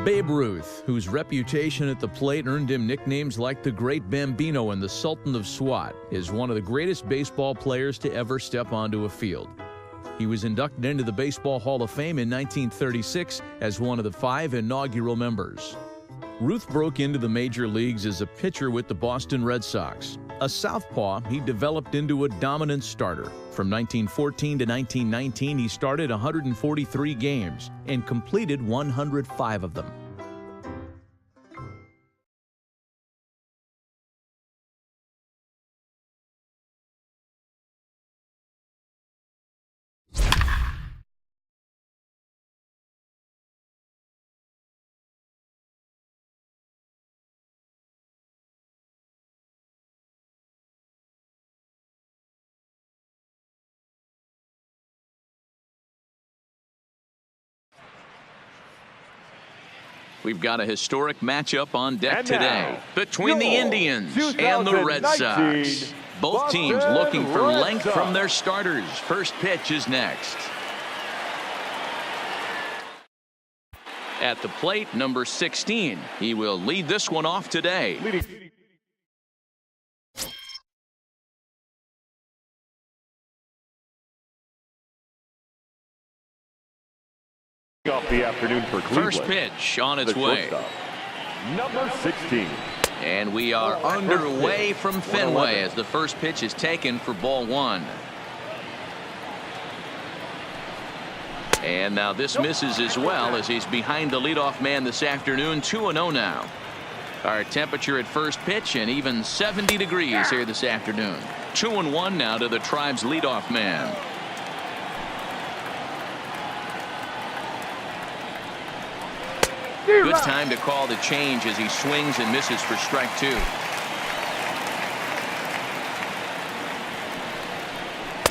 Babe Ruth, whose reputation at the plate earned him nicknames like the Great Bambino and the Sultan of Swat, is one of the greatest baseball players to ever step onto a field. He was inducted into the Baseball Hall of Fame in 1936 as one of the 5 inaugural members. Ruth broke into the major leagues as a pitcher with the Boston Red Sox. A southpaw, he developed into a dominant starter. From 1914 to 1919, he started 143 games and completed 105 of them. We've got a historic matchup on deck today between the Indians and the Red Sox. Both teams looking for length from their starters. First pitch is next. At the plate, number 16. He will lead this one off today. Off the afternoon for Cleveland. First pitch on its way. Number 16. And we are underway from Fenway as the first pitch is taken for ball 1. And now this misses as well as he's behind the leadoff man this afternoon. 2-0 now. Our temperature at first pitch and even 70 degrees here this afternoon. 2-1 now to the Tribe's leadoff man. Good time to call the change as he swings and misses for strike 2.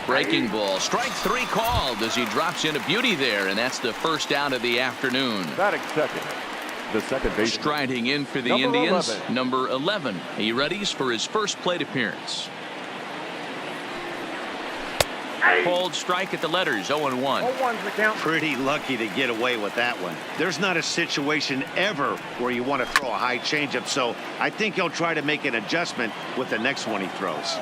Breaking ball. Strike 3 called as he drops in a beauty there, and that's the first out of the afternoon. Batting second. The second base. Striding in for the Indians, number 11. He readies for his first plate appearance. Called strike at the letters, 0-1. Pretty lucky to get away with that one. There's not a situation ever where you want to throw a high changeup, so I think he'll try to make an adjustment with the next one he throws.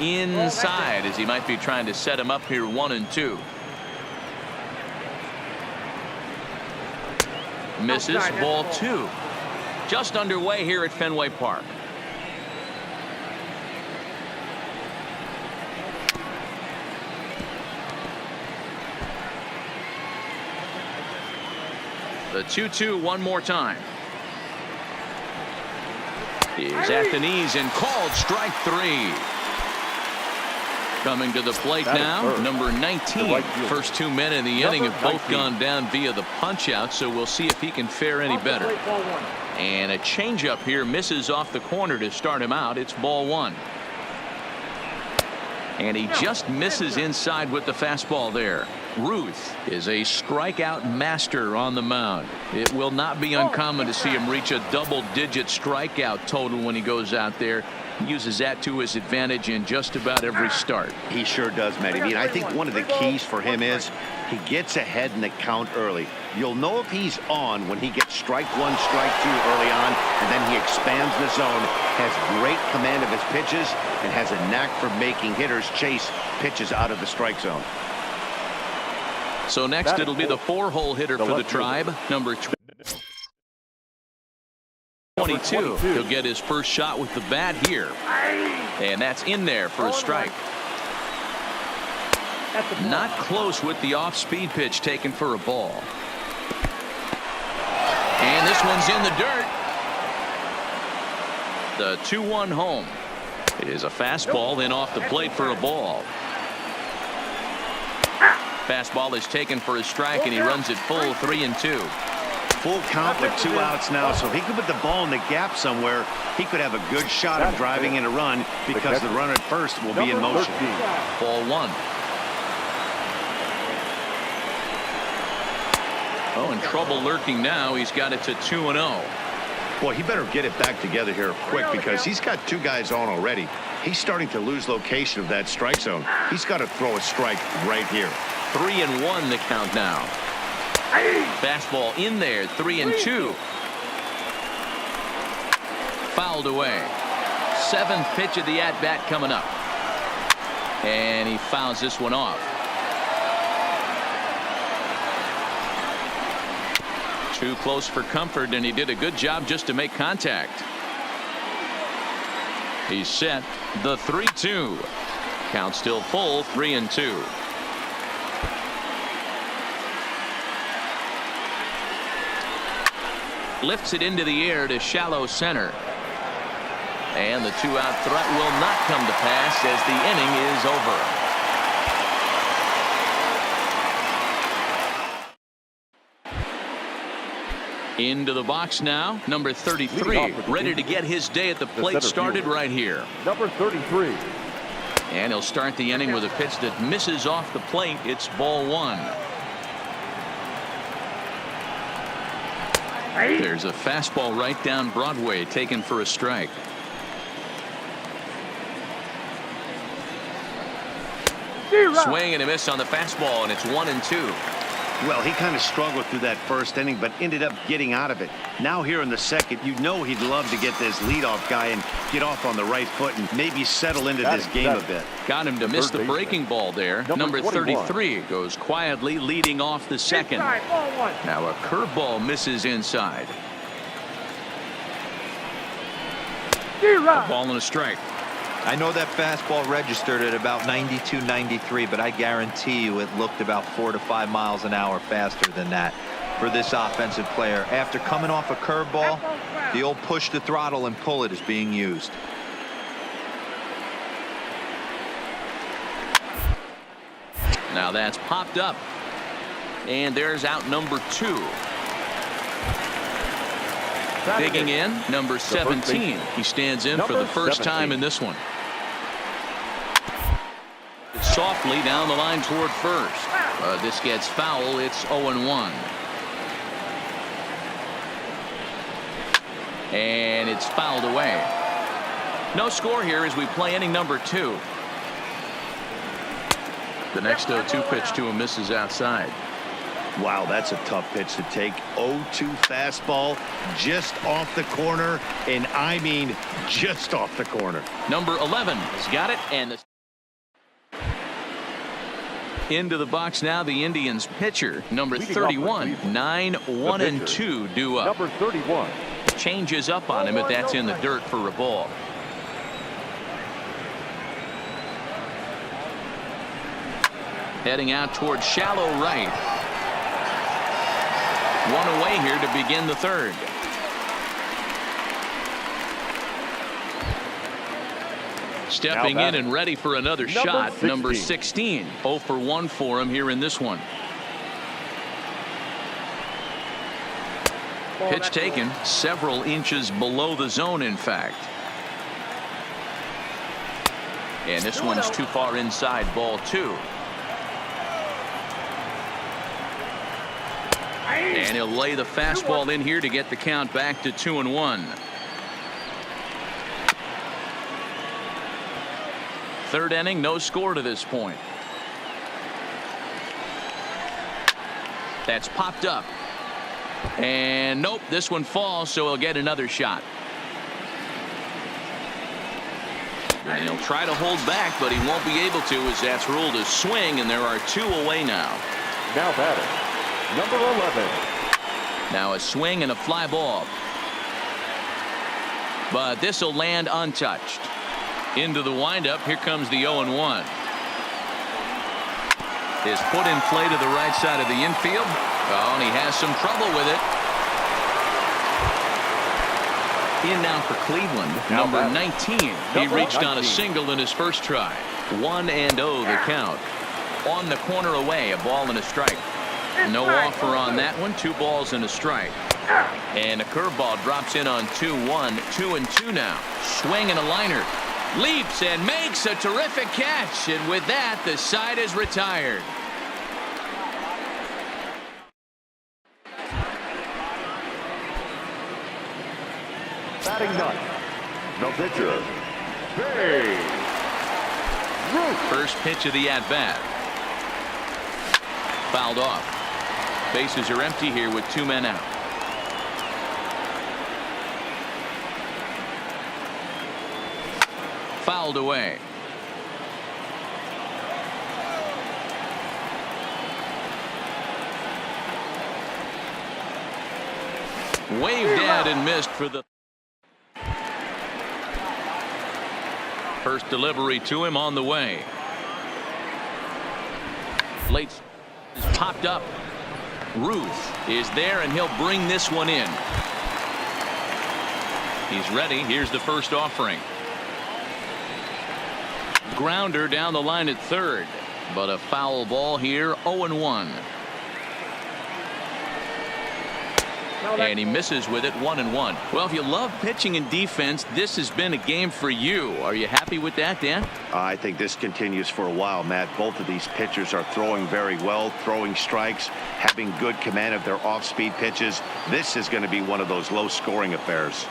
Inside as he might be trying to set him up here 1-2. Misses, ball 2. Just underway here at Fenway Park. The 2-2 one more time. Is at the knees and called strike 3. Coming to the plate now, number 19. First 2 men in the inning have both gone down via the punch out, so we'll see if he can fare any better. And a changeup here misses off the corner to start him out. It's ball 1. And he just misses inside with the fastball there. Ruth is a strikeout master on the mound. It will not be uncommon to see him reach a double-digit strikeout total when he goes out there. He uses that to his advantage in just about every start. He sure does, Matty. I mean, I think one of the keys for him is he gets ahead in the count early. You'll know if he's on when he gets strike 1, strike 2 early on, and then he expands the zone, has great command of his pitches, and has a knack for making hitters chase pitches out of the strike zone. So next it'll be the 4-hole hitter for the Tribe, number 22. He'll get his first shot with the bat here. And that's in there for a strike. Not close with the off-speed pitch taken for a ball. And this one's in the dirt. The 2-1 home. It is a fastball, then off the plate for a ball. Fastball is taken for a strike, and he runs it full 3-2. Full count with 2 outs now, so if he could put the ball in the gap somewhere, he could have a good shot of driving in a run because the runner at first will be in motion. Ball 1. Oh, and trouble lurking now. He's got it to 2-0. Boy, he better get it back together here quick because he's got 2 guys on already. He's starting to lose location of that strike zone. He's got to throw a strike right here. 3-1 the count now. Fastball in there, 3-2. Fouled away. 7th pitch of the at-bat coming up. And he fouls this one off. Too close for comfort, and he did a good job just to make contact. He's set. The 3-2. Count still full, 3-2. Lifts it into the air to shallow center. And the 2-out threat will not come to pass as the inning is over. Into the box now, number 33, ready to get his day at the plate started right here. Number 33. And he'll start the inning with a pitch that misses off the plate. It's ball 1. There's a fastball right down Broadway, taken for a strike. Swing and a miss on the fastball, and it's 1-2. Well, he kind of struggled through that first inning, but ended up getting out of it. Now here in the second, you know he'd love to get this leadoff guy and get off on the right foot and maybe settle into this game a bit. Got him to miss the breaking ball there. Number 33 goes quietly leading off the second. Now a curveball misses inside. A ball and a strike. I know that fastball registered at about 92, 93, but I guarantee you it looked about 4 to 5 miles an hour faster than that for this offensive player. After coming off a curveball, the old push the throttle and pull it is being used. Now that's popped up. And there's out number 2. Digging in, number 17. He stands in for the first time in this one. Softly down the line toward first. This gets foul. It's 0-1. And it's fouled away. No score here as we play inning number 2. The next 0-2 pitch to him misses outside. Wow, that's a tough pitch to take. 0-2 fastball just off the corner, and I mean just off the corner. Number 11 has got it, and the into the box now, the Indians pitcher, number 31, 9-1-2 due up. Number 31. Changes up on him, but that's in the dirt for a ball. Heading out toward shallow right. One away here to begin the third. Stepping in and ready for another shot, number 16. 0 for 1 for him here in this one. Pitch taken several inches below the zone, in fact. And this one's too far inside, ball 2. And he'll lay the fastball in here to get the count back to 2-1. Third inning, no score to this point. That's popped up. And nope, this one falls, so he'll get another shot. And he'll try to hold back, but he won't be able to as that's ruled a swing, and there are 2 away now. Now batting, number 11. Now a swing and a fly ball. But this will land untouched. Into the windup, here comes the 0-1. His foot in play to the right side of the infield. Oh, and he has some trouble with it. In now for Cleveland, number 19. He reached on a single in his first try. 1-0 the count. On the corner away, a ball and a strike. No offer on that one. 2 balls and a strike. And a curveball drops in on 2-1. 2-2 now. Swing and a liner. Leaps and makes a terrific catch. And with that, the side is retired. Batting ninth, the pitcher, Babe Ruth. First pitch of the at-bat. fouled off. Bases are empty here with 2 men out. Fouled away. Waved at and missed for the first delivery to him on the way. Late is popped up. Ruth is there, and he'll bring this one in. He's ready. Here's the first offering. Grounder down the line at third, but a foul ball here. 0-1. And he misses with it. 1-1. Well, if you love pitching and defense, this has been a game for you. Are you happy with that, Dan? I think this continues for a while, Matt. Both of these pitchers are throwing very well, throwing strikes, having good command of their off-speed pitches. This is going to be one of those low-scoring affairs.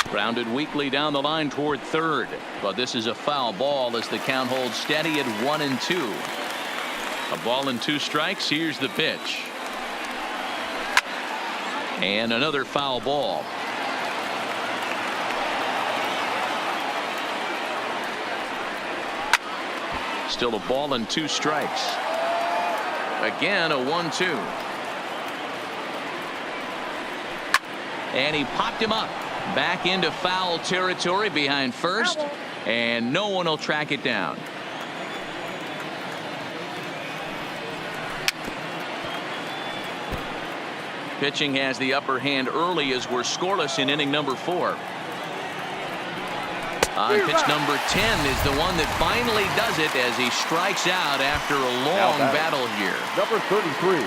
Grounded weakly down the line toward third, but this is a foul ball as the count holds steady at 1-2. A ball and 2 strikes. Here's the pitch. And another foul ball. Still a ball and 2 strikes. Again a 1-2. And he popped him up. Back into foul territory behind first. And no one will track it down. Pitching has the upper hand early as we're scoreless in inning number 4. On pitch number 10 is the one that finally does it as he strikes out after a long battle here. Number 33.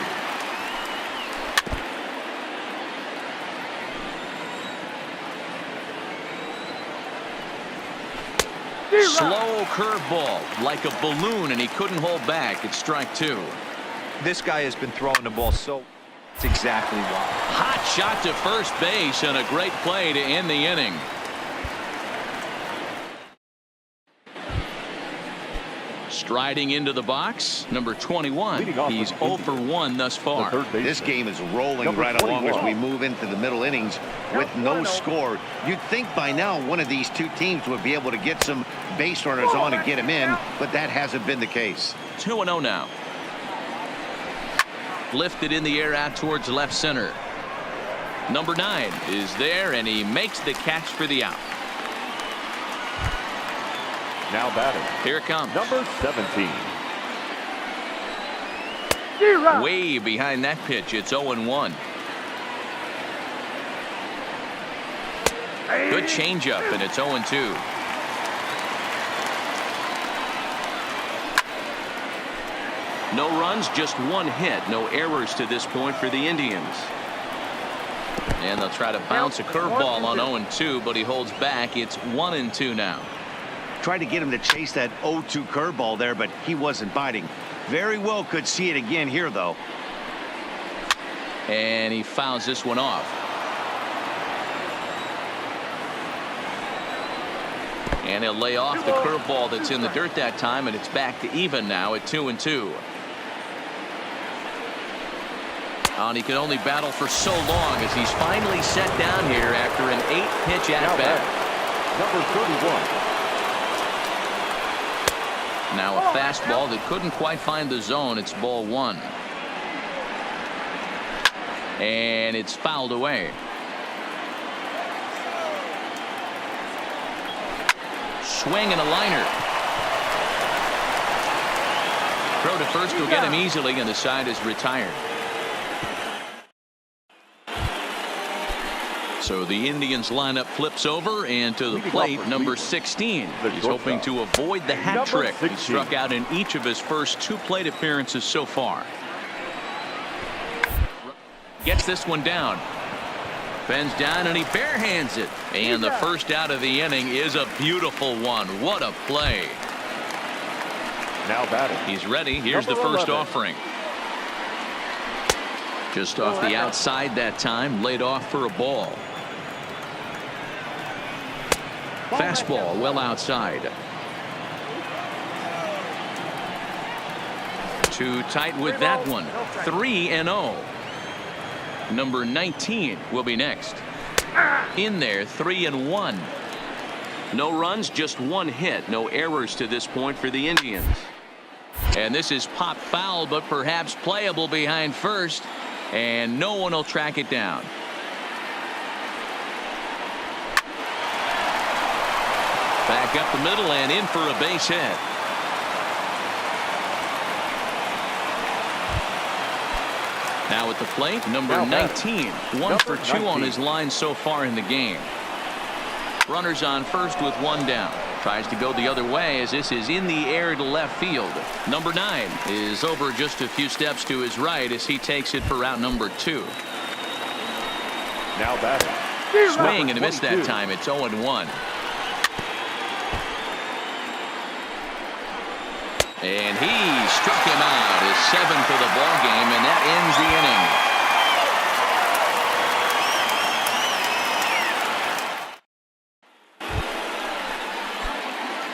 Slow curveball like a balloon, and he couldn't hold back. It's strike 2. This guy has been throwing the ball so. That's exactly why. Hot shot to first base and a great play to end the inning. Striding into the box, number 21. He's 0 for 1 thus far. This game is rolling right along as we move into the middle innings with no score. You'd think by now one of these two teams would be able to get some base runners on and get him in, but that hasn't been the case. 2-0 now. Lifted in the air out towards left center. Number 9 is there, and he makes the catch for the out. Now batting. Here it comes. Number 17. Way behind that pitch. It's 0-1. Good changeup, and it's 0-2. No runs, just 1 hit. No errors to this point for the Indians. And they'll try to bounce a curveball on 0-2, but he holds back. It's 1-2 now. Tried to get him to chase that 0-2 curveball there, but he wasn't biting. Very well could see it again here, though. And he fouls this one off. And he'll lay off the curveball that's in the dirt that time, and it's back to even now at 2-2. And he can only battle for so long as he's finally set down here after an 8-pitch at-bat. Number 31. Now a fastball that couldn't quite find the zone. It's ball 1. And it's fouled away. Swing and a liner. Throw to first will get him easily, and the side is retired. So the Indians lineup flips over, and to the plate, number 16. He's hoping to avoid the hat trick. He struck out in each of his first 2 plate appearances so far. Gets this one down. Bends down, and he barehands it. And the first out of the inning is a beautiful one. What a play. Now batting. He's ready. Here's the first offering. Just off the outside that time, laid off for a ball. Fastball well outside. Too tight with that one. 3-0. Number 19 will be next. In there, 3-1. No runs, just one hit. No errors to this point for the Indians. And this is pop foul, but perhaps playable behind first. And no one will track it down. Back up the middle and in for a base hit. Now at the plate, number 19. 1 for 2 on his line so far in the game. Runners on first with one down. Tries to go the other way as this is in the air to left field. Number 9 is over just a few steps to his right as he takes it for route number 2. Now batting. Swing and a miss that time. It's 0-1. And he struck him out. His 7th of the ball game, and that ends the inning.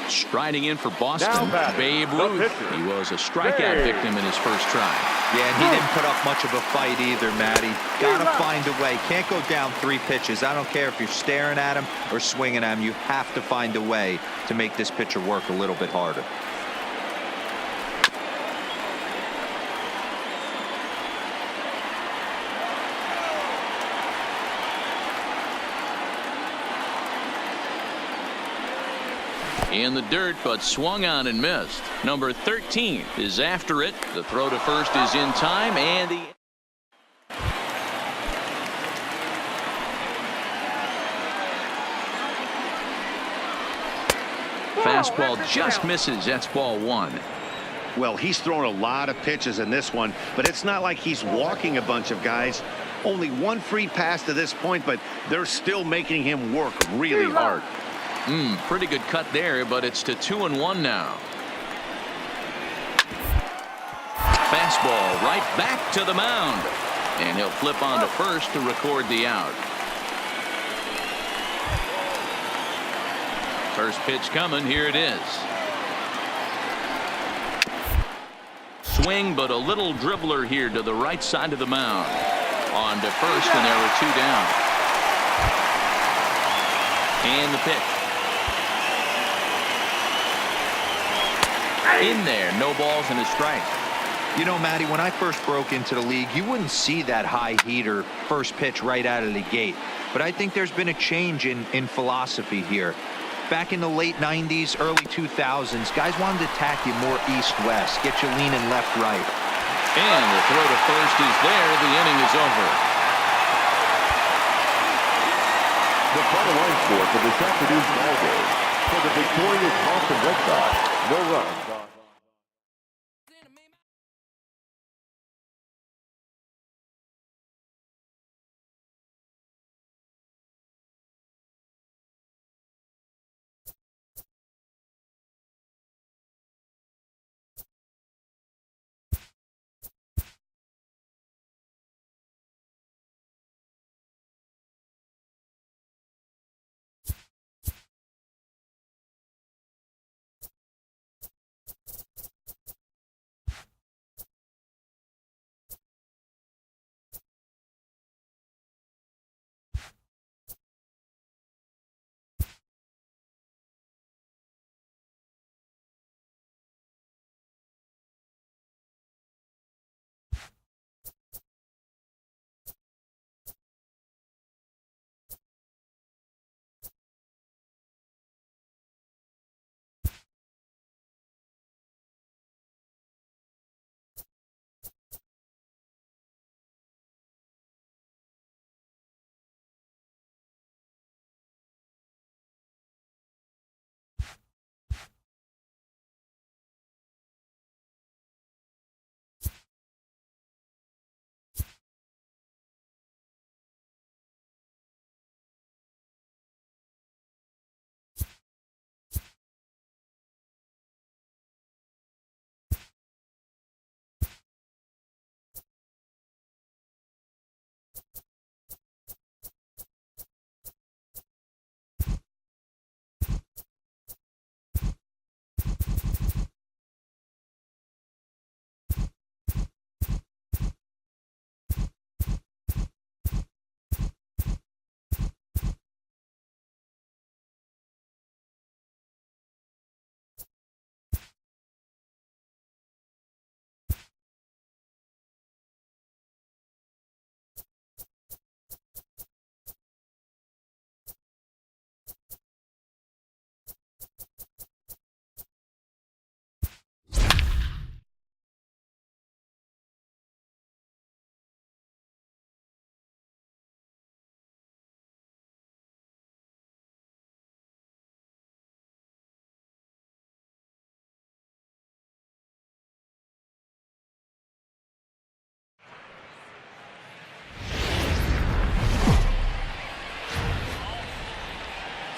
Striding in for Boston, Babe Ruth. He was a strikeout victim in his first try. Yeah, and he didn't put up much of a fight either, Matty. Gotta find a way. Can't go down 3 pitches. I don't care if you're staring at him or swinging at him. You have to find a way to make this pitcher work a little bit harder. In the dirt, but swung on and missed. Number 13 is after it. The throw to first is in time, and the fastball just misses. That's ball 1. Well, he's thrown a lot of pitches in this one, but it's not like he's walking a bunch of guys. Only one free pass to this point, but they're still making him work really hard. Pretty good cut there, but it's to 2-1 now. Fastball right back to the mound. And he'll flip on to first to record the out. First pitch coming. Here it is. Swing, but a little dribbler here to the right side of the mound. On to first, and there were 2 down. And the pitch. In there, no balls and a strike. You know, Matty, when I first broke into the league, you wouldn't see that high heater first pitch right out of the gate. But I think there's been a change in philosophy here. Back in the late 90s, early 2000s, guys wanted to attack you more east-west, get you leaning left-right. And the throw to first is there. The inning is over. The final line score for this afternoon's ball game. For the victorious Boston Red Sox, no runs.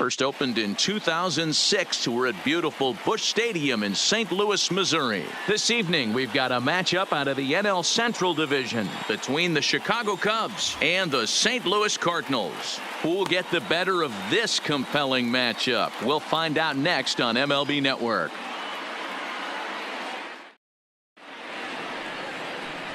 First opened in 2006. We're at beautiful Busch Stadium in St. Louis, Missouri. This evening, we've got a matchup out of the NL Central Division between the Chicago Cubs and the St. Louis Cardinals. Who will get the better of this compelling matchup? We'll find out next on MLB Network.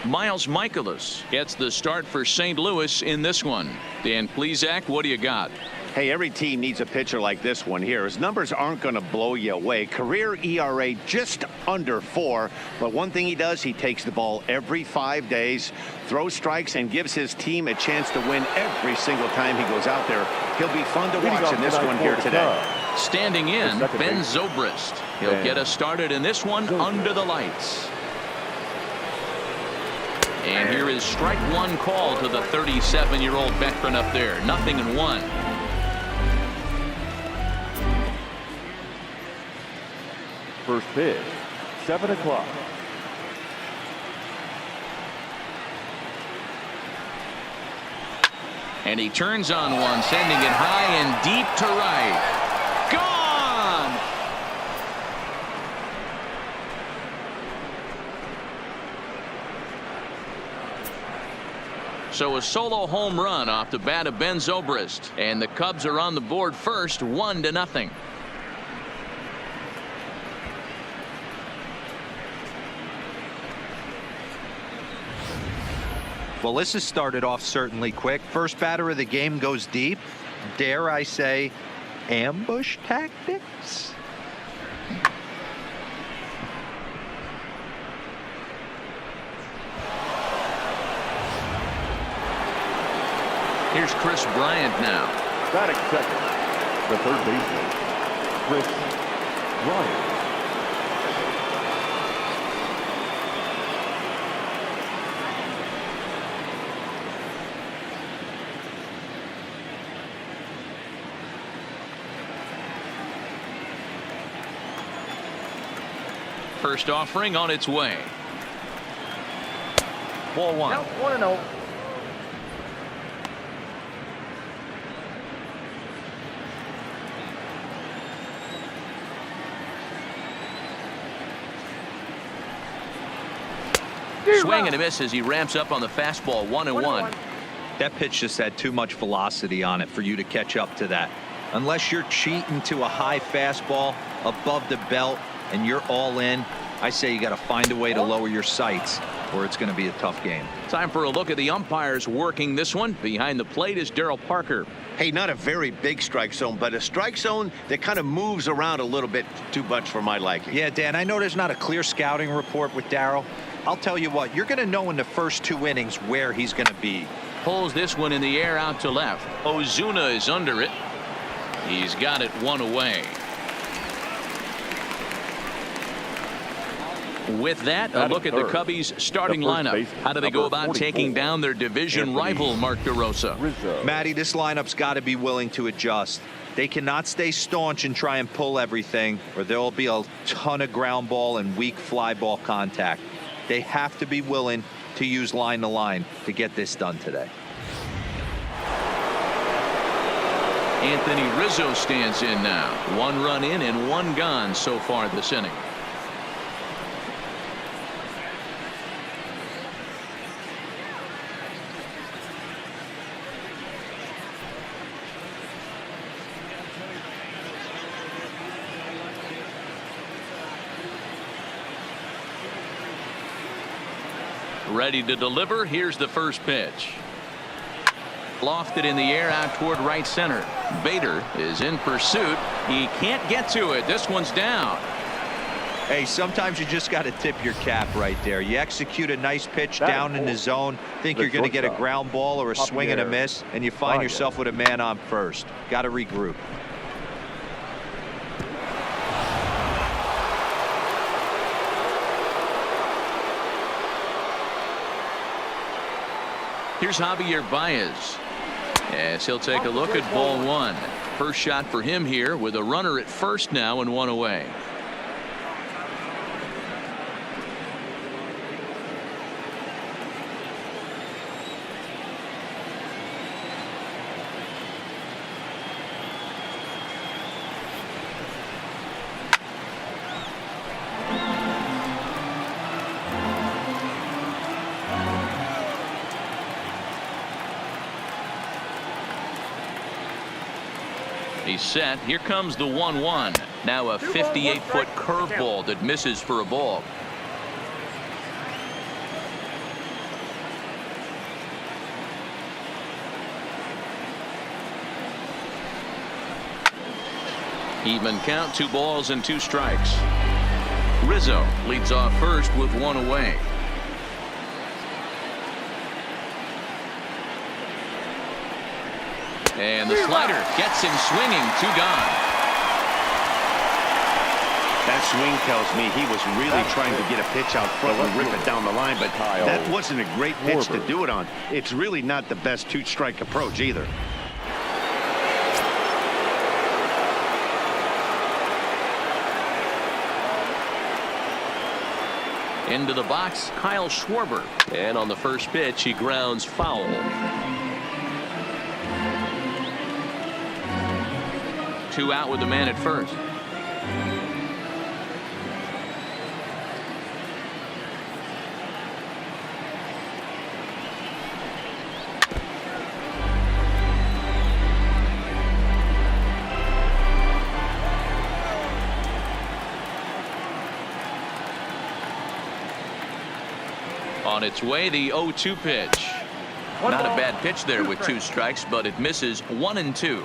Miles Mikolas gets the start for St. Louis in this one. Dan Plesac, what do you got? Hey, every team needs a pitcher like this one here. His numbers aren't going to blow you away. Career ERA just under 4. But one thing he does, he takes the ball every 5 days, throws strikes, and gives his team a chance to win every single time he goes out there. He'll be fun to watch in this one here today. Standing in, Ben Zobrist. He'll get us started in this one under the lights. And here is strike one call to the 37-year-old veteran up there. 0-1. First pitch, 7 o'clock. And he turns on one, sending it high and deep to right. Gone! So a solo home run off the bat of Ben Zobrist. And the Cubs are on the board first, 1-0. Well, this has started off certainly quick. First batter of the game goes deep. Dare I say, ambush tactics? Here's Chris Bryant now. Batting second, the third baseman, Chris Bryant. First offering on its way. Ball one. Now 1-0. Swing and a miss as he ramps up on the fastball. 1-1. That pitch just had too much velocity on it for you to catch up to that. Unless you're cheating to a high fastball above the belt and you're all in, I say you got to find a way to lower your sights or it's going to be a tough game. Time for a look at the umpires working this one. Behind the plate is Darryl Parker. Hey, not a very big strike zone, but a strike zone that kind of moves around a little bit too much for my liking. Yeah, Dan, I know there's not a clear scouting report with Darryl. I'll tell you what, you're going to know in the first 2 innings where he's going to be. Pulls this one in the air out to left. Ozuna is under it. He's got it 1 away. With that, a look at the Cubbies starting lineup. How do they go about taking down their division rival, Mark DeRosa? Matty, this lineup's got to be willing to adjust. They cannot stay staunch and try and pull everything, or there will be a ton of ground ball and weak fly ball contact. They have to be willing to use line to line to get this done today. Anthony Rizzo stands in now. 1 run in and 1 gone so far this inning. Ready to deliver. Here's the first pitch. Lofted in the air out toward right center. Bader is in pursuit. He can't get to it. This one's down. Hey, sometimes you just got to tip your cap right there. You execute a nice pitch down in the zone, think you're going to get a ground ball or a swing and a miss, and you find yourself with a man on first. Got to regroup. Here's Javier Baez. As he'll take a look at ball 1. First shot for him here with a runner at first now and 1 away. He's set. Here comes the 1-1. Now a 58-foot curveball that misses for a ball. Even count, 2 balls and 2 strikes. Rizzo leads off first with 1 away. And the slider gets him swinging, 2 gone. That swing tells me he was really trying to get a pitch out front and rip it down the line, but that wasn't a great pitch to do it on. It's really not the best 2-strike approach either. Into the box, Kyle Schwarber. And on the first pitch, he grounds foul. Two out with the man at first. On its way, the 0-2 pitch. Not a bad pitch there with 2 strikes, but it misses 1-2.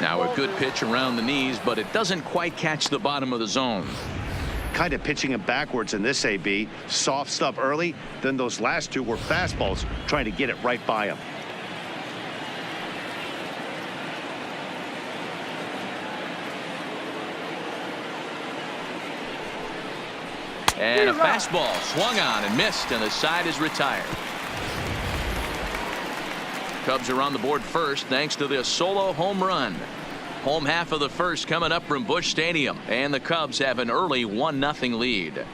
Now a good pitch around the knees, but it doesn't quite catch the bottom of the zone. Kind of pitching him backwards in this AB. Soft stuff early, then those last 2 were fastballs, trying to get it right by him. And a fastball swung on and missed, and the side is retired. Cubs are on the board first thanks to this solo home run. Home half of the first coming up from Busch Stadium, and the Cubs have an early 1-0 lead.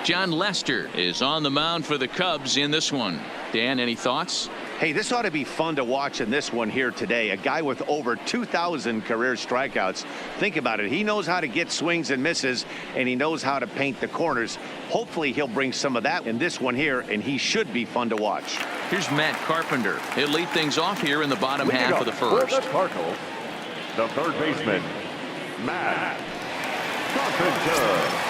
John Lester is on the mound for the Cubs in this one. Dan, any thoughts? Hey, this ought to be fun to watch in this one here today. A guy with over 2,000 career strikeouts. Think about it. He knows how to get swings and misses, and he knows how to paint the corners. Hopefully, he'll bring some of that in this one here, and he should be fun to watch. Here's Matt Carpenter. He'll lead things off here in the bottom half of the first. For the Cardinals, the third baseman, Matt Carpenter.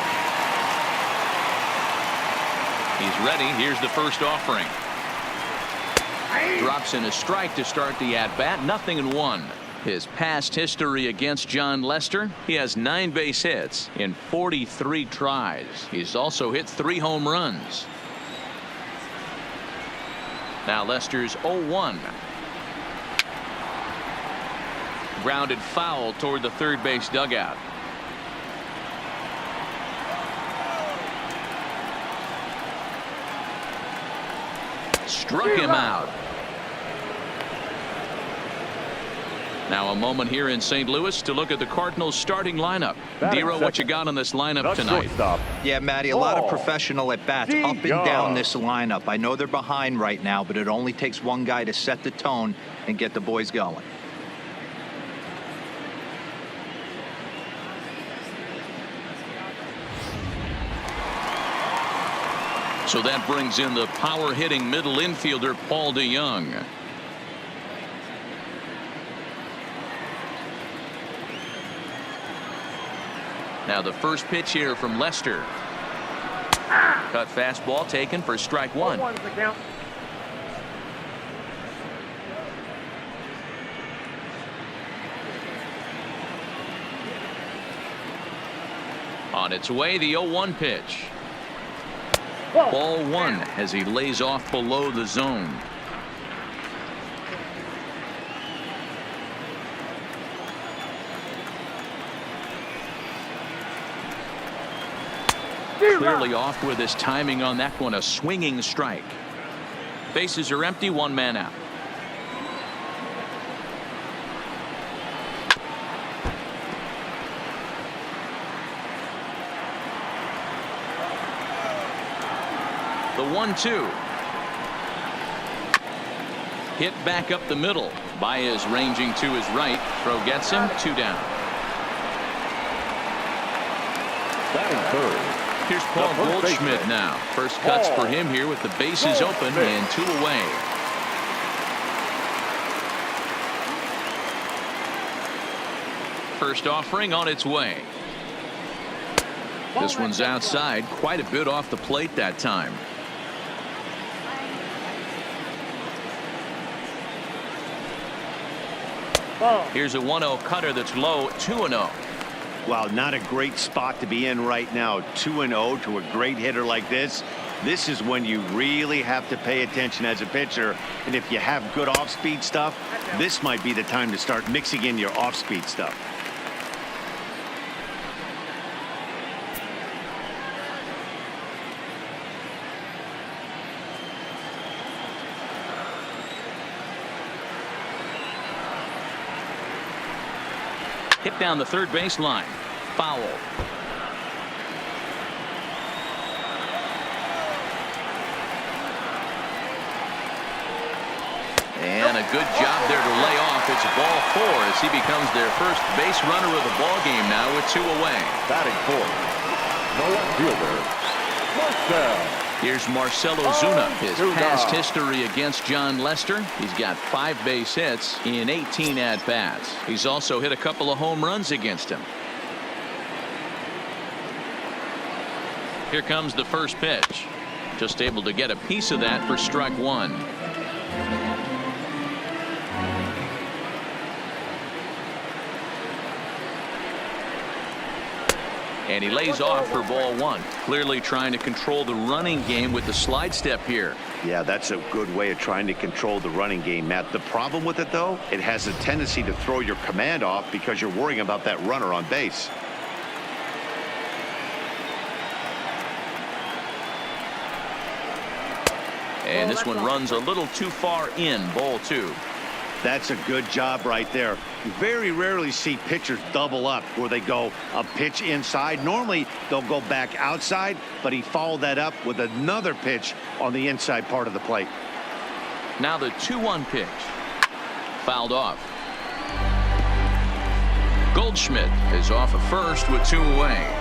He's ready. Here's the first offering. Drops in a strike to start the at-bat. 0-1. His past history against John Lester, he has 9 base hits in 43 tries. He's also hit 3 home runs. Now Lester's 0-1. Grounded foul toward the third base dugout. Struck him out. Now a moment here in St. Louis to look at the Cardinals starting lineup. Dero, what you got on this lineup tonight? Yeah, Matty, a lot of professional at bats up and down this lineup. I know they're behind right now, but it only takes one guy to set the tone and get the boys going. So that brings in the power hitting middle infielder Paul DeYoung. Now the first pitch here from Lester. Cut fastball taken for strike 1. On its way, the 0-1 pitch. Ball 1 as he lays off below the zone. Clearly off with his timing on that one. A swinging strike. Bases are empty. 1 man out. The 1-2. Hit back up the middle. Baez ranging to his right. Throw gets him. 2 down. Batting third. Here's Paul The first Goldschmidt baseman. now. First cuts for him here with the bases open and 2 away. First offering on its way. This one's outside, quite a bit off the plate that time. Here's a 1-0 cutter that's low, 2-0. Wow, not a great spot to be in right now. 2-0 to a great hitter like this. This is when you really have to pay attention as a pitcher. And if you have good off-speed stuff, this might be the time to start mixing in your off-speed stuff. Hit down the third baseline. Foul. And a good job there to lay off. It's ball 4 as he becomes their first base runner of the ball game now with 2 away. Batting fourth. No fielder. Marcell. Here's Marcell Ozuna. His past history against John Lester. He's got 5 base hits in 18 at-bats. He's also hit a couple of home runs against him. Here comes the first pitch. Just able to get a piece of that for strike 1. And he lays off for ball 1. Clearly trying to control the running game with the slide step here. Yeah, that's a good way of trying to control the running game, Matt. The problem with it, though, it has a tendency to throw your command off because you're worrying about that runner on base. And this one runs a little too far in, ball 2. That's a good job right there. You very rarely see pitchers double up where they go a pitch inside. Normally they'll go back outside, but he followed that up with another pitch on the inside part of the plate. Now the 2-1 pitch. Fouled off. Goldschmidt is off at first with 2 away.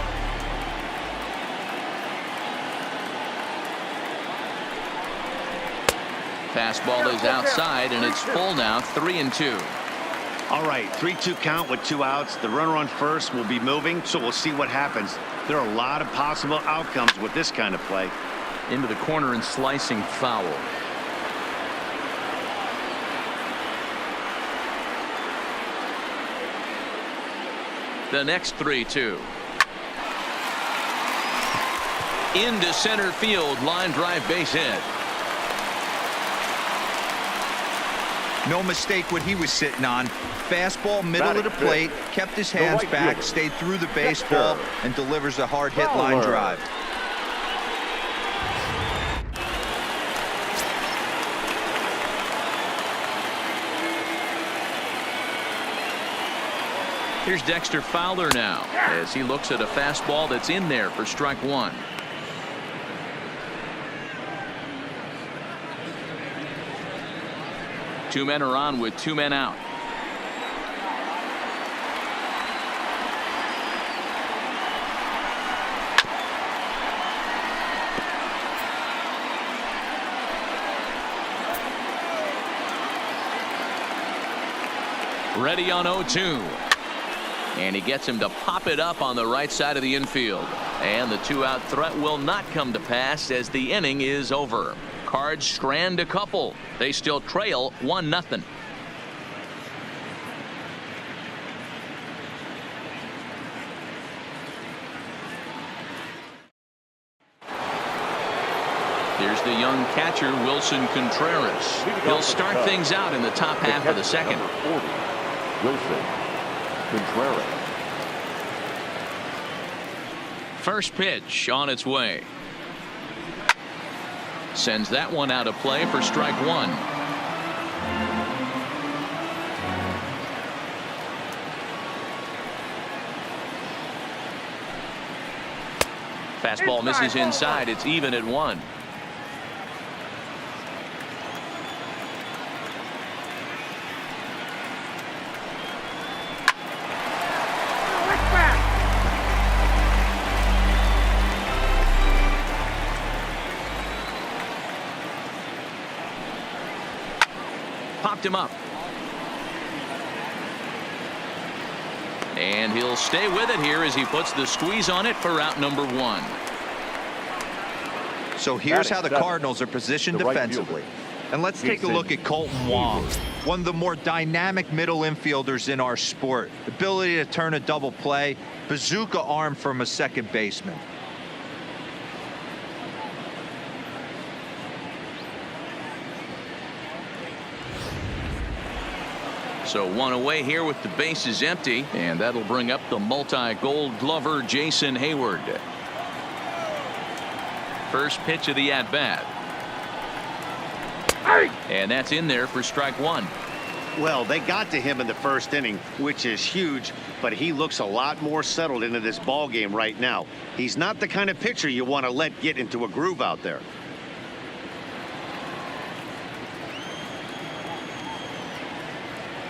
Fastball is outside, and it's full now, 3-2. All right, 3-2 count with 2 outs. The runner on first will be moving, so we'll see what happens. There are a lot of possible outcomes with this kind of play. Into the corner and slicing foul. The next 3-2. Into center field, line drive base hit. No mistake what he was sitting on. Fastball, middle of the plate, kept his hands back, stayed through the baseball, and delivers a hard hit line drive. Here's Dexter Fowler now as he looks at a fastball that's in there for strike 1. Two men are on with 2 men out. Ready on 0-2. And he gets him to pop it up on the right side of the infield. And the 2-out threat will not come to pass as the inning is over. Cards strand a couple. They still trail 1-0. Here's the young catcher, Wilson Contreras. He'll start things out in the top half of the second. Number 40, Wilson Contreras. First pitch on its way. Sends that one out of play for strike 1. Fastball misses inside. It's even at 1. Popped him up. And he'll stay with it here as he puts the squeeze on it for out number 1. So here's how the Cardinals are positioned defensively. And let's take a look at Colton Wong, one of the more dynamic middle infielders in our sport. Ability to turn a double play, bazooka arm from a second baseman. So 1 away here with the bases empty, and that'll bring up the multi-gold glover Jason Hayward. First pitch of the at-bat. And that's in there for strike 1. Well, they got to him in the first inning, which is huge, but he looks a lot more settled into this ball game right now. He's not the kind of pitcher you want to let get into a groove out there.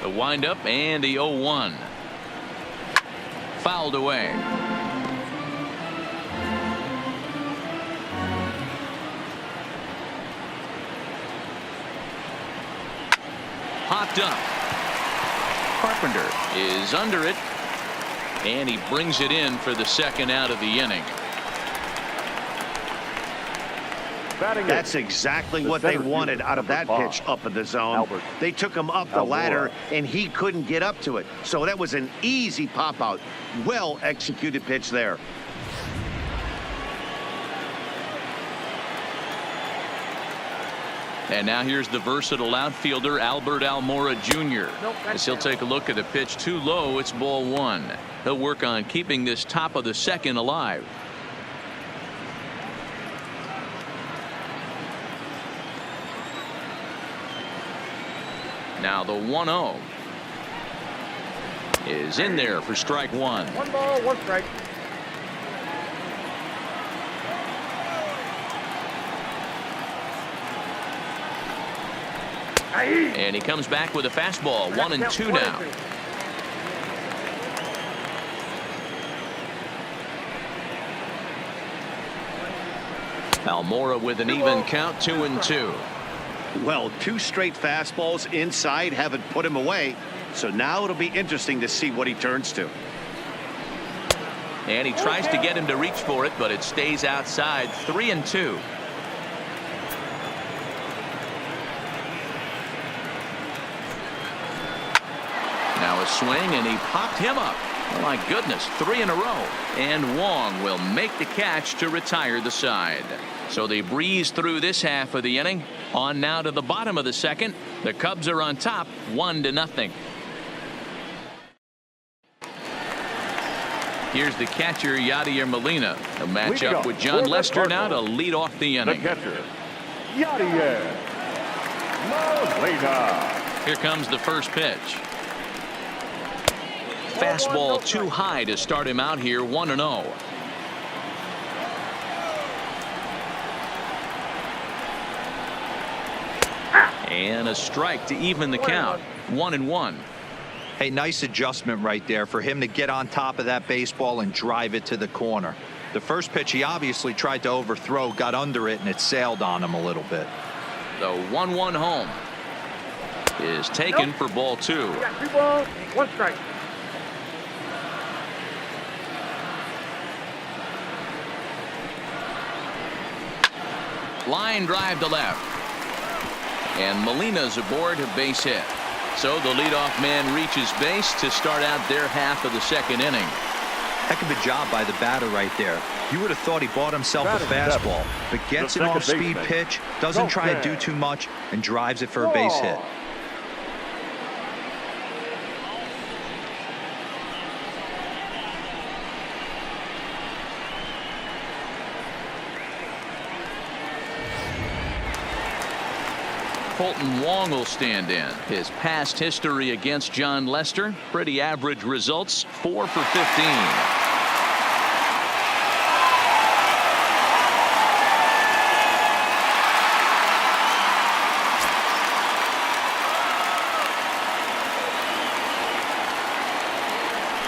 The windup and the 0-1. Fouled away. Popped up. Carpenter is under it, and he brings it in for the second out of the inning. That's exactly what they wanted out of that pitch up in the zone. They took him up the ladder, and he couldn't get up to it. So that was an easy pop out. Well executed pitch there. And now here's the versatile outfielder Albert Almora Jr. As he'll take a look at a pitch too low. It's ball 1. He'll work on keeping this top of the second alive. Now the 1-0 is in there for strike 1. 1 ball, 1 strike. And he comes back with a fastball. 1-2 now. Almora with an even count. 2-2. Well, 2 straight fastballs inside haven't put him away. So now it'll be interesting to see what he turns to. And he tries to get him to reach for it, but it stays outside. 3-2. Now a swing, and he popped him up. Oh my goodness, 3 in a row. And Wong will make the catch to retire the side. So they breeze through this half of the inning. On now to the bottom of the second. The Cubs are on top, 1-0. Here's the catcher, Yadier Molina. A matchup with John Lester now to lead off the inning. The catcher, Yadier Molina. Here comes the first pitch. Fastball too high to start him out here. 1-0. And a strike to even the count. 1-1. Hey, nice adjustment right there for him to get on top of that baseball and drive it to the corner. The first pitch he obviously tried to overthrow, got under it, and it sailed on him a little bit. The 1-1 home is taken for ball 2. You got 2 balls, 1 strike. Line drive to left. And Molina's aboard a base hit. So the leadoff man reaches base to start out their half of the second inning. Heck of a job by the batter right there. You would have thought he bought himself a fastball, but gets an off-speed pitch, doesn't try to do too much, and drives it for a base hit. Colton Wong will stand in. His past history against John Lester, pretty average results, 4 for 15.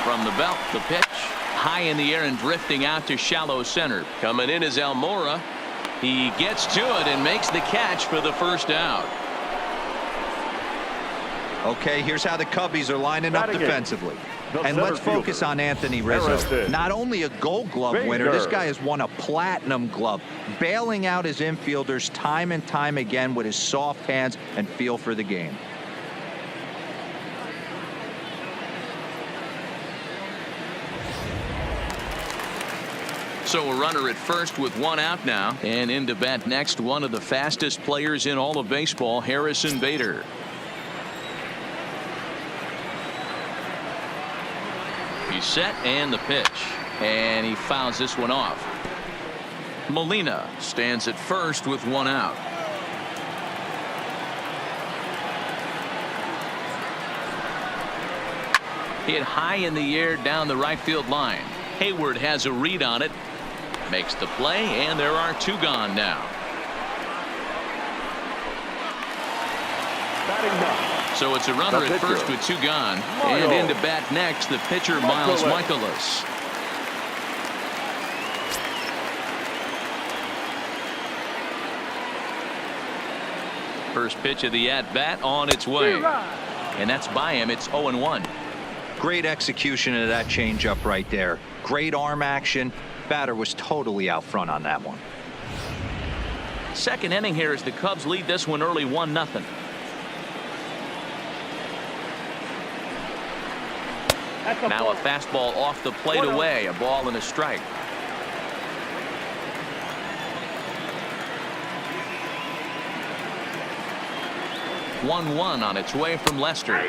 From the belt, the pitch high in the air and drifting out to shallow center. Coming in is Almora. He gets to it and makes the catch for the first out. Okay, here's how the Cubbies are lining up Batting in. defensively. The And let's center focus fielder, on Anthony Rizzo. Harrison. Not only a Gold Glove winner, this guy has won a Platinum Glove, bailing out his infielders time and time again with his soft hands and feel for the game. So a runner at first with one out now. And in to bat next, one of the fastest players in all of baseball, Harrison Bader. He's set and the pitch. And he fouls this one off. Molina stands at first with one out. Hit high in the air down the right field line. Hayward has a read on it. Makes the play, and there are two gone now. So it's a runner at first with two gone. And in to bat next, the pitcher, Miles Michaelis. First pitch of the at-bat on its way. And that's by him. It's 0-1. Great execution of that changeup right there. Great arm action. Batter was totally out front on that one. Second inning here as the Cubs lead this one early 1-0. Now a fastball off the plate away. A ball and a strike. One on its way from Lester.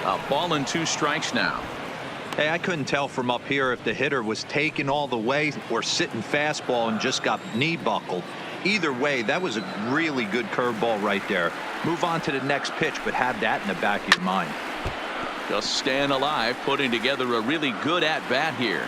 A ball and two strikes now. Hey, I couldn't tell from up here if the hitter was taken all the way or sitting fastball and just got knee buckled. Either way, that was a really good curveball right there. Move on to the next pitch, but have that in the back of your mind. Just staying alive, putting together a really good at-bat here.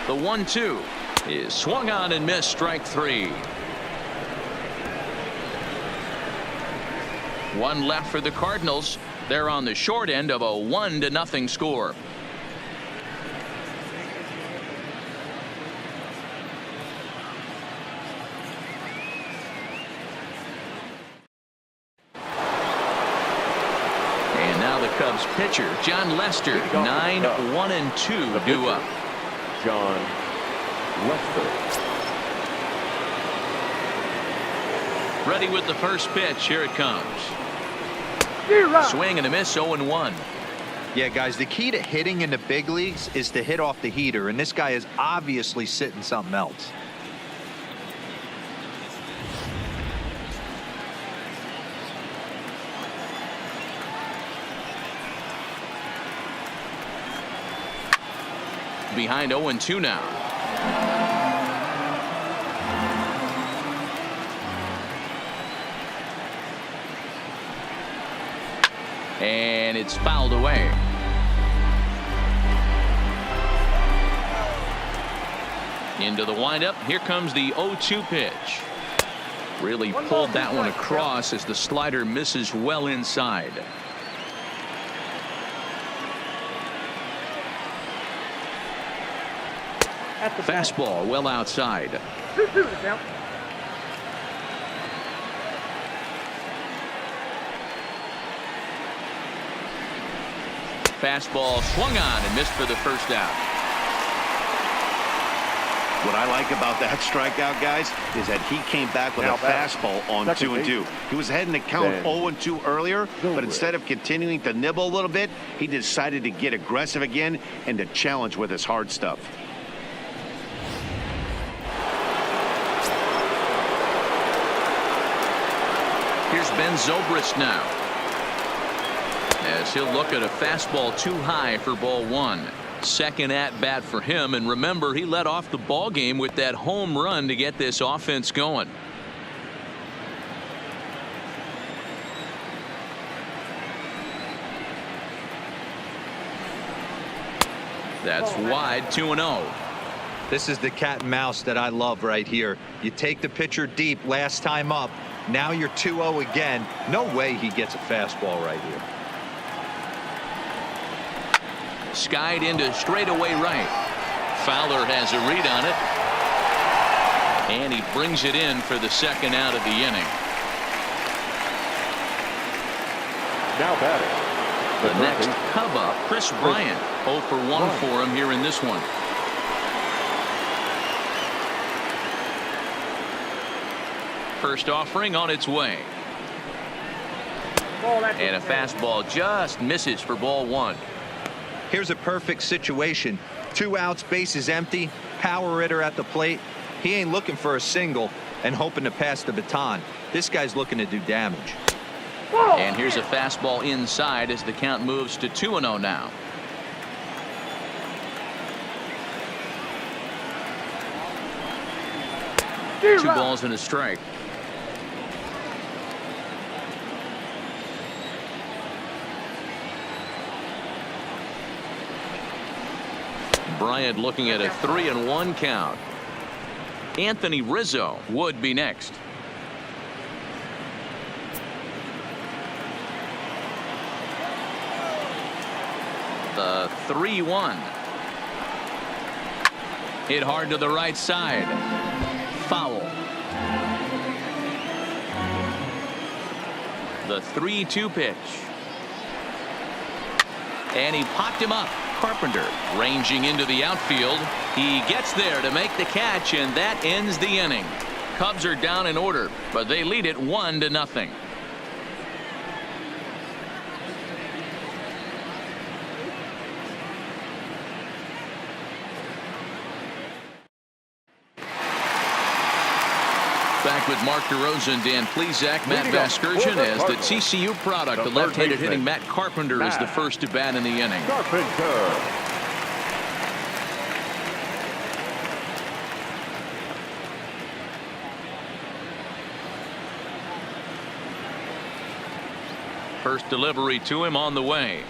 The 1-2 is swung on and missed, strike three. One left for the Cardinals. They're on the short end of a 1-0 score. And now the Cubs pitcher, John Lester, 9-1-2 due up. John Lester. Ready with the first pitch. Here it comes. Swing and a miss, 0-1. Yeah, guys, the key to hitting in the big leagues is to hit off the heater, and this guy is obviously sitting something else. Behind 0-2 now. And it's fouled away. Into the windup. Here comes the 0-2 pitch. Really pulled that one across as the slider misses well inside. Fastball well outside. 2-2 the count. Fastball swung on and missed for the first out. What I like about that strikeout, guys, is that he came back with a fastball on 2-2. He was ahead in the count 0-2 earlier, but instead of continuing to nibble a little bit, he decided to get aggressive again and to challenge with his hard stuff. Here's Ben Zobrist now, as he'll look at a fastball too high for ball one. Second at bat for him, and remember, he led off the ball game with that home run to get this offense going. That's wide, 2-0. This is the cat and mouse that I love right here. You take the pitcher deep last time up. Now you're 2-0 again. No way he gets a fastball right here. Skied into straightaway right. Fowler has a read on it. And he brings it in for the second out of the inning. Now batting. The next Cub up, Chris Bryant. 0 for 1 for him here in this one. First offering on its way. And a fastball just misses for ball 1. Here's a perfect situation. 2 outs, bases empty, power hitter at the plate. He ain't looking for a single and hoping to pass the baton. This guy's looking to do damage. And here's a fastball inside as the count moves to 2-0 now. Two balls and a strike. Bryant looking at a 3-1 count. Anthony Rizzo would be next. The 3-1. Hit hard to the right side. Foul. The 3-2 pitch. And he popped him up. Carpenter ranging into the outfield. He gets there to make the catch, and that ends the inning. Cubs are down in order, but they lead it 1-0. Back with Mark DeRosa and Dan Plesac. Matt Vasgersian as the TCU product. The left-handed hitting Matt Carpenter is the first to bat in the inning. Carpenter. First delivery to him on the way.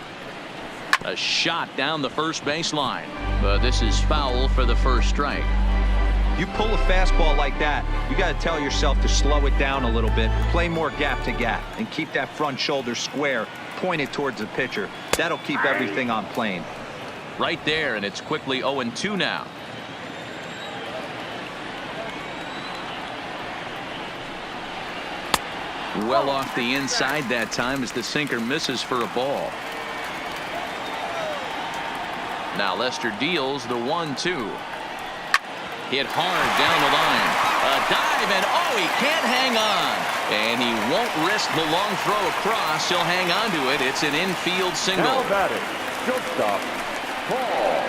A shot down the first baseline, but this is foul for the first strike. You pull a fastball like that, you got to tell yourself to slow it down a little bit, play more gap to gap, and keep that front shoulder square, pointed towards the pitcher. That'll keep everything on plane. Right there, and it's quickly 0-2 now. Well off the inside that time as the sinker misses for a ball. Now Lester deals the 1-2. Hit hard down the line. A dive, and oh, he can't hang on. And he won't risk the long throw across. He'll hang on to it. It's an infield single. Now batting. Shortstop, Paul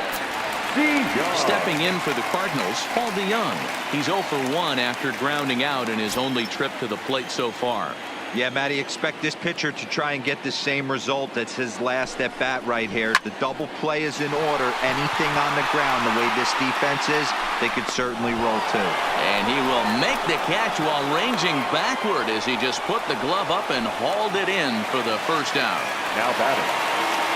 DeYoung. Stepping in for the Cardinals, Paul DeYoung. He's 0 for 1 after grounding out in his only trip to the plate so far. Yeah, Matty, expect this pitcher to try and get the same result. That's his last at bat right here. The double play is in order. Anything on the ground, the way this defense is, they could certainly roll too. And he will make the catch while ranging backward as he just put the glove up and hauled it in for the first out. Now batting.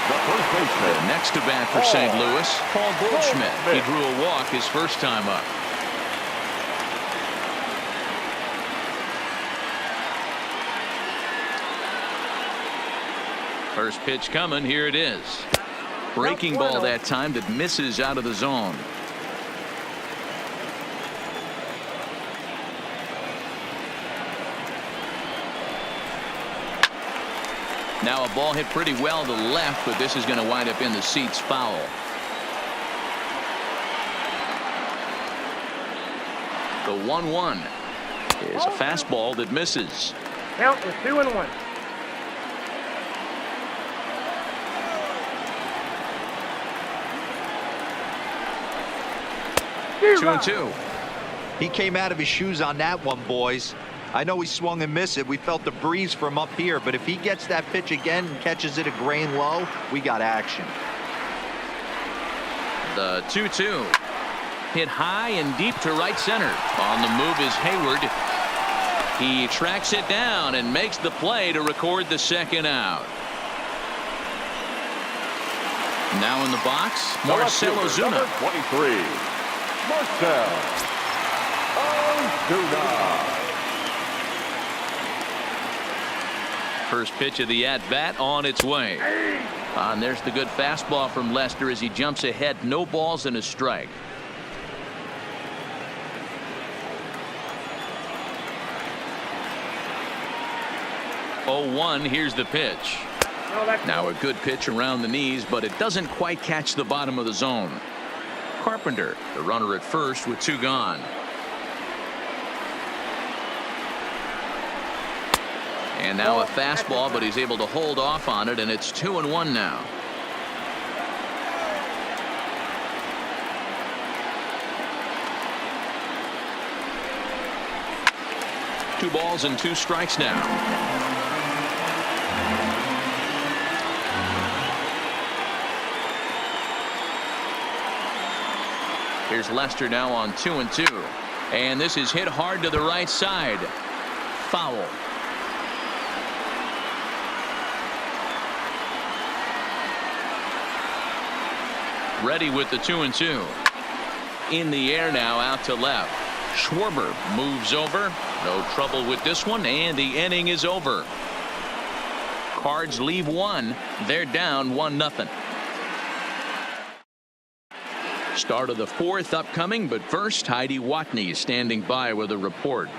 The first baseman. Next to bat for St. Louis, Paul Goldschmidt. He drew a walk his first time up. First pitch coming. Here it is. Breaking ball that time that misses out of the zone. Now a ball hit pretty well to left, but this is going to wind up in the seats foul. The 1-1 is a fastball that misses. Count is 2-1. 2-2. He came out of his shoes on that one, boys. I know he swung and missed it. We felt the breeze from up here, but if he gets that pitch again and catches it a grain low, we got action. The 2-2. Hit high and deep to right center. On the move is Hayward. He tracks it down and makes the play to record the second out. Now in the box, Marcell Ozuna. 23. Marcell Ozuna. First pitch of the at-bat on its way. And there's the good fastball from Lester as he jumps ahead. No balls and a strike. Oh, 1. Here's the pitch. Now a good pitch around the knees, but it doesn't quite catch the bottom of the zone. Carpenter, the runner at first with 2 gone. And now a fastball, but he's able to hold off on it, and it's 2-1 now. Two balls and 2 strikes now. Here's Lester now on 2-2. And this is hit hard to the right side. Foul. Ready with the 2-2. In the air now, out to left. Schwarber moves over. No trouble with this one, and the inning is over. Cards leave 1. They're down 1-0. Start of the 4th upcoming, but first, Heidi Watney is standing by with a report.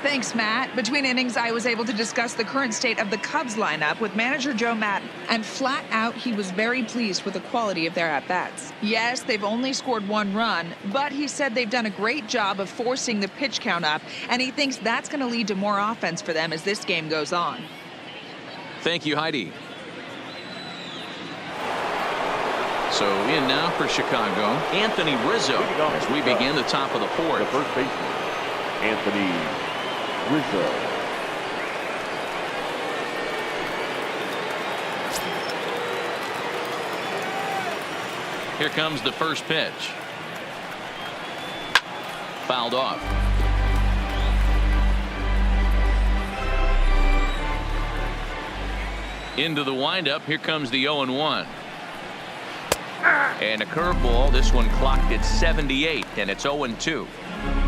Thanks, Matt. Between innings, I was able to discuss the current state of the Cubs lineup with manager Joe Maddon, and flat out, he was very pleased with the quality of their at-bats. Yes, they've only scored 1 run, but he said they've done a great job of forcing the pitch count up, and he thinks that's going to lead to more offense for them as this game goes on. Thank you, Heidi. So in now for Chicago, Anthony Rizzo, as we begin the top of the 4th. The first baseman, Anthony Rizzo. Here comes the first pitch. Fouled off. Into the windup. Here comes the 0-1. And a curveball. This one clocked at 78, and it's 0-2.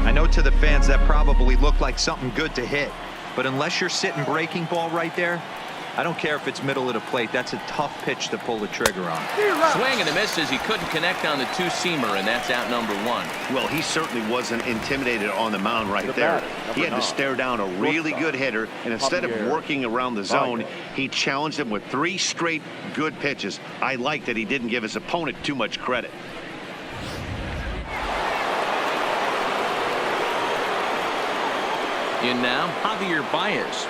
I know to the fans that probably looked like something good to hit, but unless you're sitting breaking ball right there, I don't care if it's middle of the plate. That's a tough pitch to pull the trigger on. Swing and a miss as he couldn't connect on the 2-seamer, and that's out number 1. Well, he certainly wasn't intimidated on the mound right there. He had to stare down a really good hitter, and instead of working around the zone, he challenged him with 3 straight good pitches. I like that he didn't give his opponent too much credit. In now, Javier Baez.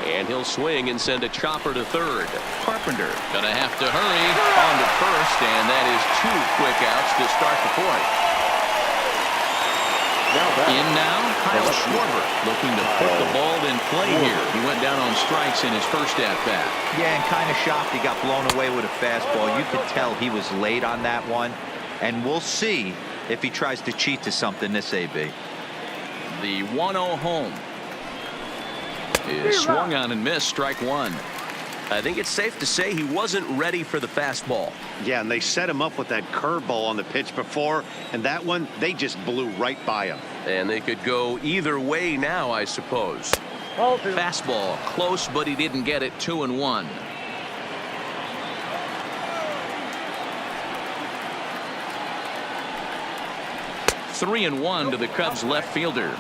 And he'll swing and send a chopper to third. Carpenter gonna have to hurry on to first, and that is 2 quick outs to start the 4th. In now, Kyle Schwarber looking to put the ball in play here. He went down on strikes in his first at-bat. Yeah, and kind of shocked he got blown away with a fastball. You could tell he was late on that one, and we'll see if he tries to cheat to something this AB. The 1-0 home is swung on and missed. Strike 1. I think it's safe to say he wasn't ready for the fastball. Yeah, and they set him up with that curveball on the pitch before, and that one, they just blew right by him. And they could go either way now, I suppose. Fastball close, but he didn't get it. 2-1. Three and 1 to the Cubs left fielder.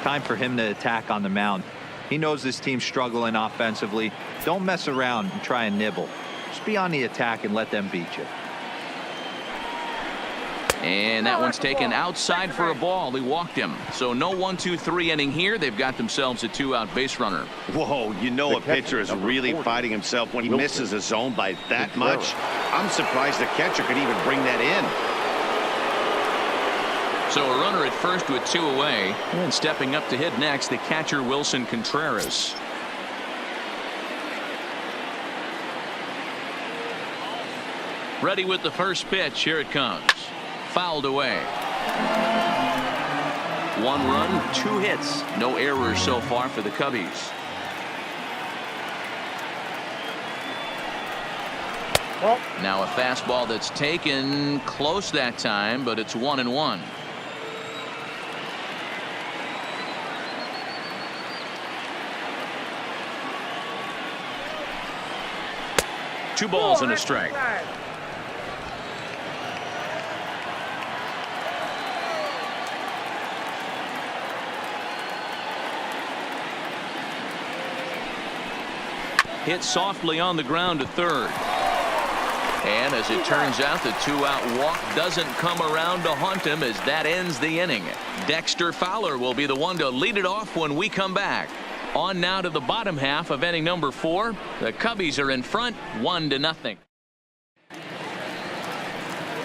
Time for him to attack on the mound. He knows this team's struggling offensively. Don't mess around and try and nibble. Just be on the attack and let them beat you. And that one's taken outside for a ball. He walked him. So no 1-2-3 inning here. They've got themselves a 2-out base runner. Whoa, you know a pitcher is really fighting himself when he misses a zone by that much. I'm surprised the catcher could even bring that in. So a runner at first with 2 away, and stepping up to hit next, the catcher Wilson Contreras. Ready with the first pitch. Here it comes. Fouled away. 1 run, 2 hits. No errors so far for the Cubbies. Now a fastball that's taken close that time, but it's 1-1. 2 balls and a strike. Hit softly on the ground to third. And as it turns out, the 2-out walk doesn't come around to haunt him as that ends the inning. Dexter Fowler will be the one to lead it off when we come back. On now to the bottom half of inning number 4. The Cubbies are in front 1-0.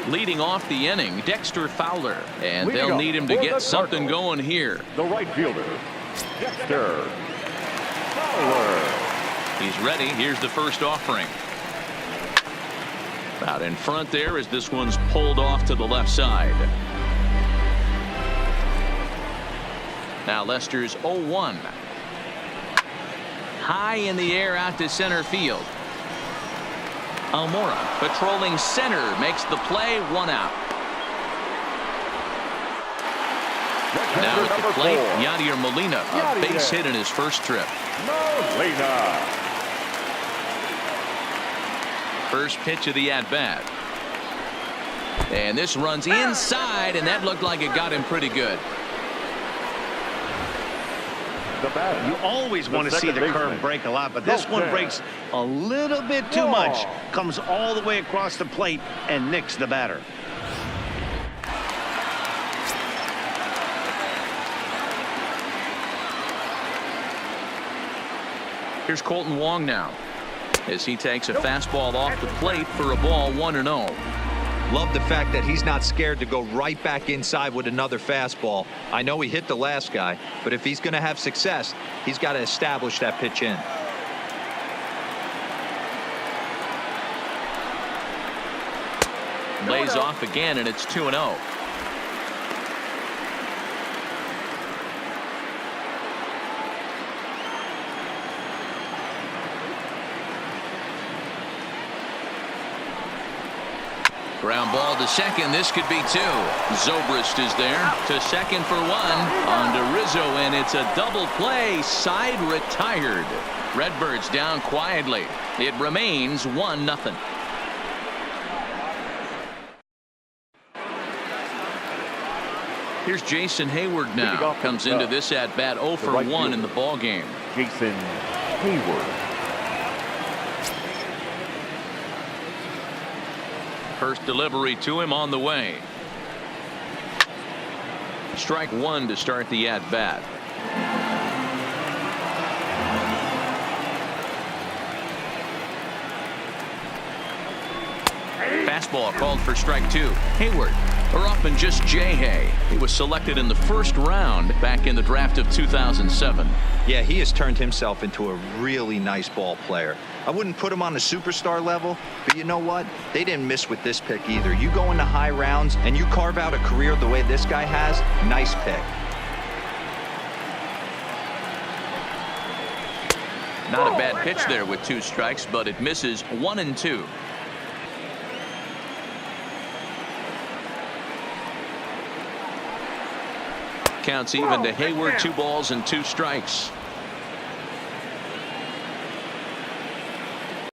Leading off the inning, Dexter Fowler. And they'll need him to get something going here. The right fielder, Dexter Fowler. He's ready. Here's the first offering. Out in front there as this one's pulled off to the left side. Now Lester's 0-1. High in the air out to center field. Almora patrolling center makes the play. 1 out. Now at the plate, Yadier Molina, a base hit in his first trip. Molina. First pitch of the at-bat. And this runs inside, and that looked like it got him pretty good. You always want to see the curve break a lot, but this one breaks a little bit too much. Comes all the way across the plate and nicks the batter. Here's Colton Wong now as he takes a fastball off the plate for a ball. 1-0. Love the fact that he's not scared to go right back inside with another fastball. I know he hit the last guy, but if he's going to have success, he's got to establish that pitch in. Lays off again, and it's 2-0. Ground ball to second. This could be 2. Zobrist is there to second for 1. On to Rizzo, and it's a double play. Side retired. Redbirds down quietly. It remains 1-0. Here's Jason Hayward now. Comes into this at bat 0 for 1 in the ball game. Jason Hayward. First delivery to him on the way. Strike 1 to start the at bat. Fastball called for strike 2. Hayward, or often just J-Hay. He was selected in the first round back in the draft of 2007. Yeah, he has turned himself into a really nice ball player. I wouldn't put him on a superstar level, but you know what? They didn't miss with this pick either. You go into high rounds and you carve out a career the way this guy has. Nice pick. Not a bad pitch there with 2 strikes, but it misses 1-2. Counts even to Hayward. 2 balls and 2 strikes.